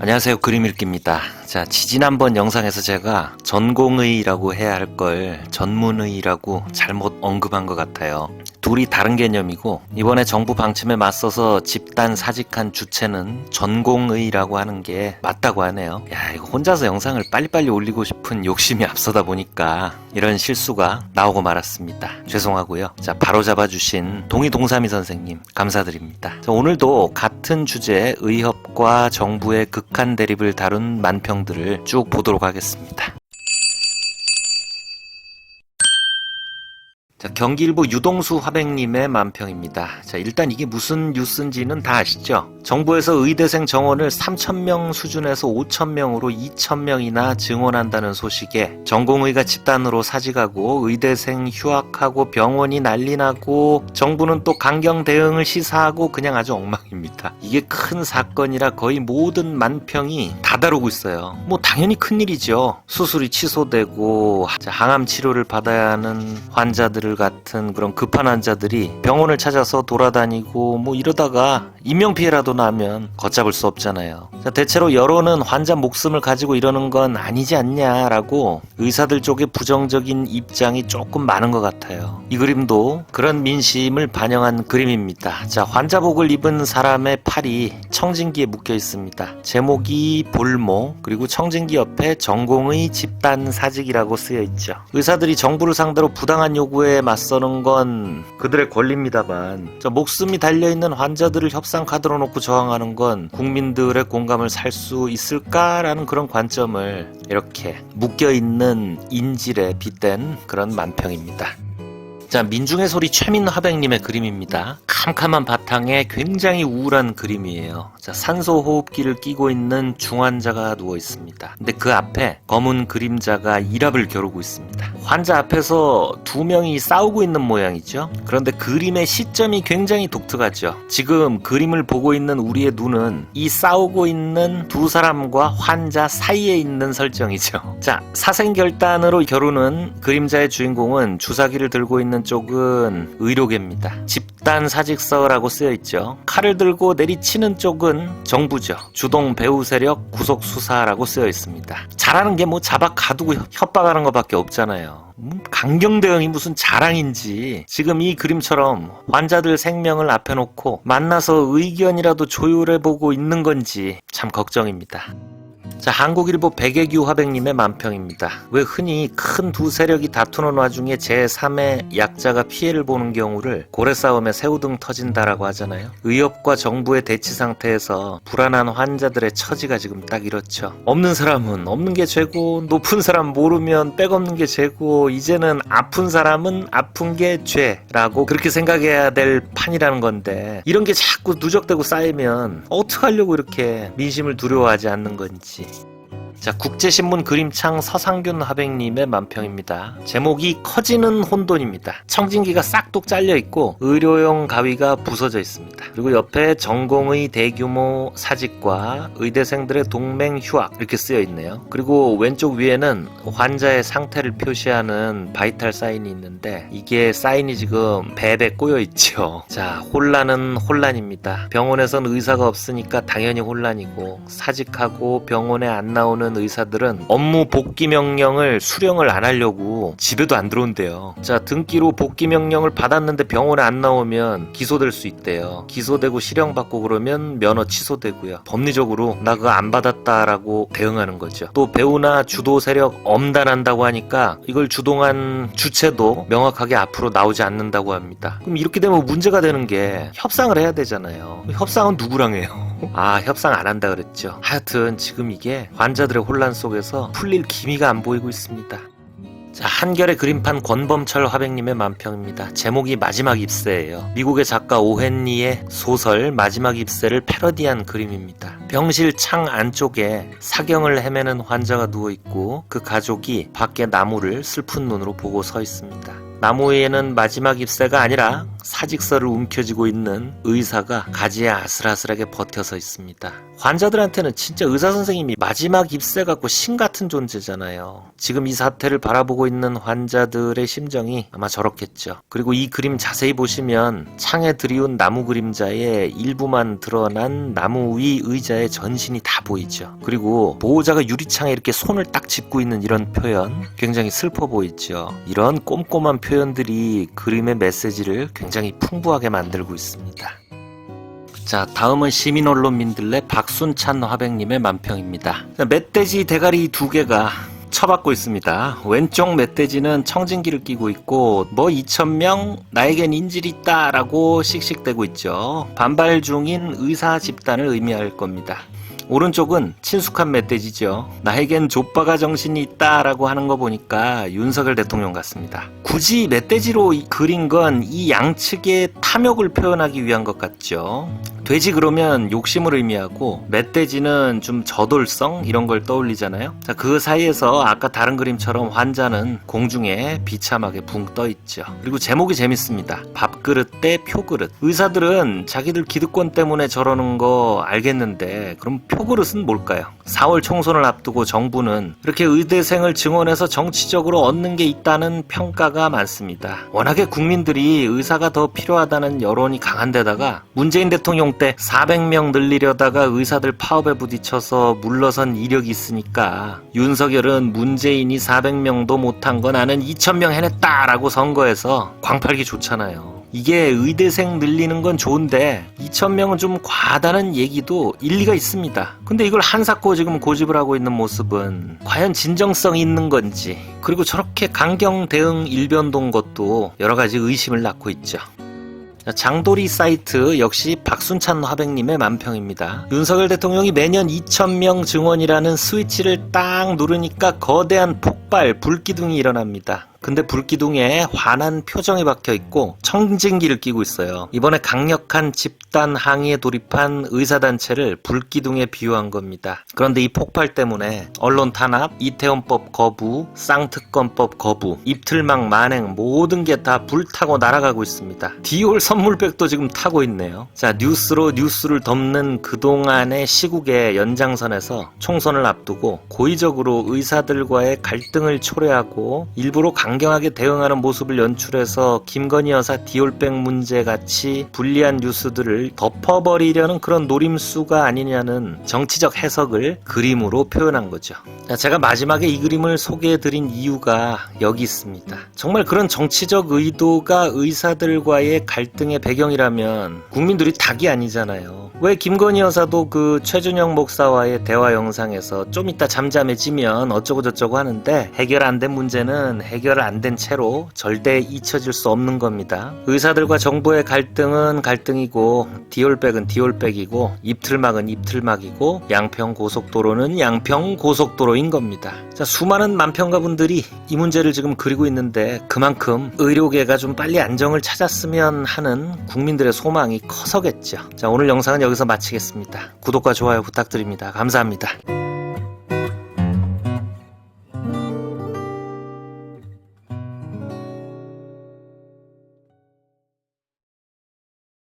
안녕하세요. 그림읽기입니다. 자, 지지난번 영상에서 제가 전공의라고 해야 할 걸 전문의라고 잘못 언급한 것 같아요. 둘이 다른 개념이고, 이번에 정부 방침에 맞서서 집단 사직한 주체는 전공의라고 하는 게 맞다고 하네요. 야, 이거 혼자서 영상을 빨리빨리 올리고 싶은 욕심이 앞서다 보니까 이런 실수가 나오고 말았습니다. 죄송하고요. 자, 바로 잡아주신 동이동삼이 선생님 감사드립니다. 자, 오늘도 같은 주제 의협과 정부의 극한 대립을 다룬 만평들을 쭉 보도록 하겠습니다. 자, 경기일보 유동수 화백님의 만평입니다. 자, 일단 이게 무슨 뉴스인지는 다 아시죠? 정부에서 의대생 정원을 3,000명 수준에서 5,000명으로 2,000명이나 증원한다는 소식에 전공의가 집단으로 사직하고 의대생 휴학하고 병원이 난리나고 정부는 또 강경 대응을 시사하고 그냥 아주 엉망입니다. 이게 큰 사건이라 거의 모든 만평이 다 다루고 있어요. 뭐 당연히 큰일이죠. 수술이 취소되고 항암 치료를 받아야 하는 환자들을 같은 그런 급한 환자들이 병원을 찾아서 돌아다니고 뭐 이러다가 인명피해라도 나면 걷잡을 수 없잖아요. 자, 대체로 여론은 환자 목숨을 가지고 이러는 건 아니지 않냐라고 의사들 쪽에 부정적인 입장이 조금 많은 것 같아요. 이 그림도 그런 민심을 반영한 그림입니다. 자, 환자복을 입은 사람의 팔이 청진기에 묶여 있습니다. 제목이 볼모, 그리고 청진기 옆에 전공의 집단 사직이라고 쓰여 있죠. 의사들이 정부를 상대로 부당한 요구에 맞서는 건 그들의 권리입니다만, 목숨이 달려있는 환자들을 협상 카드로 놓고 저항하는 건 국민들의 공감을 살 수 있을까라는 그런 관점을 이렇게 묶여있는 인질에 빗댄 그런 만평입니다. 자, 민중의 소리 최민화백님의 그림입니다. 캄캄한 바탕에 굉장히 우울한 그림이에요. 자, 산소호흡기를 끼고 있는 중환자가 누워 있습니다. 근데 그 앞에 검은 그림자가 일압을 겨루고 있습니다. 환자 앞에서 두 명이 싸우고 있는 모양이죠. 그런데 그림의 시점이 굉장히 독특하죠. 지금 그림을 보고 있는 우리의 눈은 이 싸우고 있는 두 사람과 환자 사이에 있는 설정이죠. 자, 사생결단으로 겨루는 그림자의 주인공은 주사기를 들고 있는 쪽은 의료계입니다. 집단 사직서라고 쓰여있죠. 칼을 들고 내리치는 쪽은 정부죠. 주동 배후 세력 구속 수사라고 쓰여있습니다. 잘하는 게 뭐 잡아 가두고 협박하는 것밖에 없잖아요. 강경 대응이 무슨 자랑인지. 지금 이 그림처럼 환자들 생명을 앞에 놓고 만나서 의견이라도 조율해보고 있는 건지 참 걱정입니다. 자, 한국일보 백예규 화백님의 만평입니다. 왜 흔히 큰 두 세력이 다투는 와중에 제3의 약자가 피해를 보는 경우를 고래싸움에 새우등 터진다라고 하잖아요. 의협과 정부의 대치 상태에서 불안한 환자들의 처지가 지금 딱 이렇죠. 없는 사람은 없는 게 죄고, 높은 사람 모르면 백없는 게 죄고, 이제는 아픈 사람은 아픈 게 죄라고 그렇게 생각해야 될 판이라는 건데, 이런 게 자꾸 누적되고 쌓이면 어떡하려고 이렇게 민심을 두려워하지 않는 건지. 자, 국제신문 그림창 서상균 화백님의 만평입니다. 제목이 커지는 혼돈입니다. 청진기가 싹둑 잘려있고 의료용 가위가 부서져 있습니다. 그리고 옆에 전공의 대규모 사직과 의대생들의 동맹 휴학 이렇게 쓰여있네요. 그리고 왼쪽 위에는 환자의 상태를 표시하는 바이탈 사인이 있는데, 이게 사인이 지금 배배 꼬여있죠. 자, 혼란은 혼란입니다. 병원에선 의사가 없으니까 당연히 혼란이고, 사직하고 병원에 안 나오는 의사들은 업무 복귀 명령을 수령을 안 하려고 집에도 안 들어온대요. 자, 등기로 복귀 명령을 받았는데 병원에 안 나오면 기소될 수 있대요. 기소되고 실형받고 그러면 면허 취소되고요. 법리적으로 나 그거 안 받았다라고 대응하는 거죠. 또 배우나 주도 세력 엄단한다고 하니까 이걸 주동한 주체도 명확하게 앞으로 나오지 않는다고 합니다. 그럼 이렇게 되면 문제가 되는 게 협상을 해야 되잖아요. 협상은 누구랑 해요? 협상 안 한다 그랬죠. 하여튼 지금 이게 환자들의 혼란 속에서 풀릴 기미가 안 보이고 있습니다. 자, 한결의 그림판 권범철 화백님의 만평입니다. 제목이 마지막 입새예요. 미국의 작가 오헨리의 소설 마지막 입새를 패러디한 그림입니다. 병실 창 안쪽에 사경을 헤매는 환자가 누워있고 그 가족이 밖에 나무를 슬픈 눈으로 보고 서 있습니다. 나무 위에는 마지막 잎새가 아니라 사직서를 움켜쥐고 있는 의사가 가지에 아슬아슬하게 버텨서 있습니다. 환자들한테는 진짜 의사 선생님이 마지막 ip새 같고 신 같은 존재잖아요. 지금 이 사태를 바라보고 있는 환자들의 심정이 아마 저렇겠죠. 그리고 이 그림 자세히 보시면 창에 들이운 나무 그림자에 일부만 드러난 나무 위 의자의 전신이 다 보이죠. 그리고 보호자가 유리창에 이렇게 손을 딱 짚고 있는 이런 표현 굉장히 슬퍼 보이죠. 이런 꼼꼼한 표현들이 그림의 메시지를 굉장히 풍부하게 만들고 있습니다. 자, 다음은 시민 언론민들레 박순찬 화백님의 만평입니다. 멧돼지 대가리 2개가 쳐받고 있습니다. 왼쪽 멧돼지는 청진기를 끼고 있고 2,000명 나에겐 인질이 있다 라고 씩씩대고 있죠. 반발 중인 의사 집단을 의미할 겁니다. 오른쪽은 친숙한 멧돼지죠. 나에겐 족바가 정신이 있다 라고 하는 거 보니까 윤석열 대통령 같습니다. 굳이 멧돼지로 그린 건 이 양측의 탐욕을 표현하기 위한 것 같죠. 돼지 그러면 욕심을 의미하고 멧돼지는 좀 저돌성 이런 걸 떠올리잖아요. 자, 그 사이에서 아까 다른 그림처럼 환자는 공중에 비참하게 붕 떠 있죠. 그리고 제목이 재밌습니다. 밥그릇 대 표그릇. 의사들은 자기들 기득권 때문에 저러는 거 알겠는데 그럼 표그릇은 뭘까요? 4월 총선을 앞두고 정부는 이렇게 의대생을 증원해서 정치적으로 얻는 게 있다는 평가가 많습니다. 워낙에 국민들이 의사가 더 필요하다는 여론이 강한 데다가 문재인 대통령 때 400명 늘리려다가 의사들 파업에 부딪혀서 물러선 이력이 있으니까 윤석열은 문재인이 400명도 못한 거 나는 2000명 해냈다라고 선거에서 광팔기 좋잖아요. 이게 의대생 늘리는 건 좋은데 2000명은 좀 과하다는 얘기도 일리가 있습니다. 근데 이걸 한사코 지금 고집을 하고 있는 모습은 과연 진정성이 있는 건지, 그리고 저렇게 강경 대응 일변도인 것도 여러 가지 의심을 낳고 있죠. 장도리 사이트 역시 박순찬 화백님의 만평입니다. 윤석열 대통령이 매년 2,000명 증원이라는 스위치를 딱 누르니까 거대한 폭발, 불기둥이 일어납니다. 근데 불기둥에 환한 표정이 박혀있고 청진기를 끼고 있어요. 이번에 강력한 집단 항의에 돌입한 의사단체를 불기둥에 비유한 겁니다. 그런데 이 폭발 때문에 언론 탄압, 이태원법 거부, 쌍특검법 거부, 입틀막 만행 모든 게 다 불타고 날아가고 있습니다. 디올 선물백도 지금 타고 있네요. 자, 뉴스로 뉴스를 덮는 그동안의 시국의 연장선에서 총선을 앞두고 고의적으로 의사들과의 갈등을 초래하고 일부러 강경하게 대응하는 모습을 연출해서 김건희 여사 디올백 문제같이 불리한 뉴스들을 덮어버리려는 그런 노림수가 아니냐는 정치적 해석을 그림으로 표현한 거죠. 제가 마지막에 이 그림을 소개해드린 이유가 여기 있습니다. 정말 그런 정치적 의도가 의사들과의 갈등의 배경이라면 국민들이 닭이 아니잖아요. 왜 김건희 여사도 그 최준영 목사와의 대화 영상에서 좀 이따 잠잠해지면 어쩌고 저쩌고 하는데 해결 안 된 문제는 해결 안 된 채로 절대 잊혀질 수 없는 겁니다. 의사들과 정부의 갈등은 갈등이고 디올백은 디올백이고 입틀막은 입틀막이고 양평 고속도로는 양평 고속도로인 겁니다. 자, 수많은 만평가분들이 이 문제를 지금 그리고 있는데 그만큼 의료계가 좀 빨리 안정을 찾았으면 하는 국민들의 소망이 커서겠죠. 자, 오늘 영상은 여기서 마치겠습니다. 구독과 좋아요 부탁드립니다. 감사합니다.